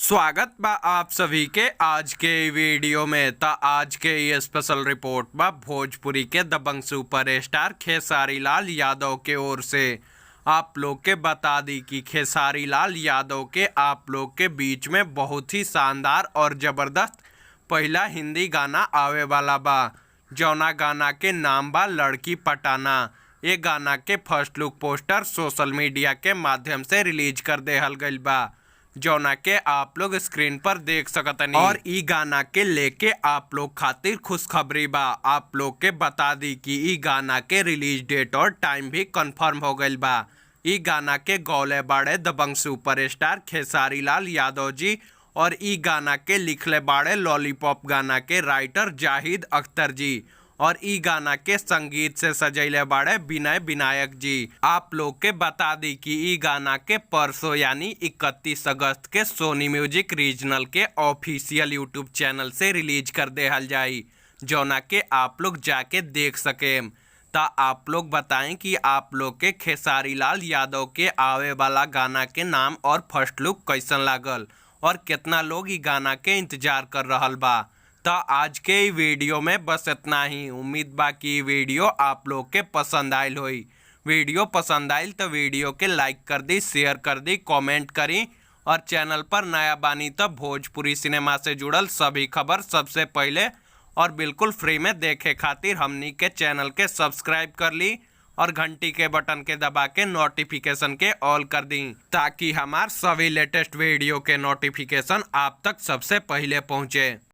स्वागत बा आप सभी के आज के वीडियो में। आज के ये स्पेशल रिपोर्ट बा भोजपुरी के दबंग सुपरस्टार खेसारी लाल यादव के ओर से। आप लोग के बता दी कि खेसारी लाल यादव के आप लोग के बीच में बहुत ही शानदार और ज़बरदस्त पहला हिंदी गाना आवे वाला बा, जौना गाना के नाम बा लड़की पटाना। ये गाना के first look poster social media के माध्यम से रिलीज कर देहल गइल बा, जौना के आप लोग स्क्रीन पर देख सकतनी। और ई गाना के लेके आप लोग खातिर खुशखबरी बा। आप लोग के बता दी कि ई गाना के रिलीज डेट और टाइम भी कंफर्म हो गइल बा। ई गाना के गौले बाड़े दबंग सुपरस्टार खेसारी लाल यादव जी, और ई गाना के लिखले बाड़े लॉलीपॉप गाना के राइटर जाहिद अख्तर जी, और ई गाना के संगीत से सजैले बाड़े विनय विनायक जी। आप लोग के बता दी कि ई गाना के परसों यानी 31 अगस्त के सोनी म्यूजिक रीजनल के ऑफिशियल यूट्यूब चैनल से रिलीज कर देहल जाई, जौना के आप लोग जाके देख सकेम। ता आप लोग बताएं कि आप लोग के खेसारी लाल यादव के आवे वाला गाना के नाम और फर्स्ट लुक कैसन लागल, और कितना लोग ई गाना के इंतजार कर रहल बा। तो आज के वीडियो में बस इतना ही। उम्मीद बा कि वीडियो आप लोग के पसंद आयल होई। वीडियो पसंद आयल तो वीडियो के लाइक कर दी, शेयर कर दी, कमेंट करी, और चैनल पर नया बानी तो भोजपुरी सिनेमा से जुड़ल सभी खबर सबसे पहले और बिल्कुल फ्री में देखे खातिर हमनी के चैनल के सब्सक्राइब कर ली, और घंटी के बटन के दबा के नोटिफिकेशन के ऑल कर दी, ताकि हमार सभी लेटेस्ट वीडियो के नोटिफिकेशन आप तक सबसे पहले पहुँचे।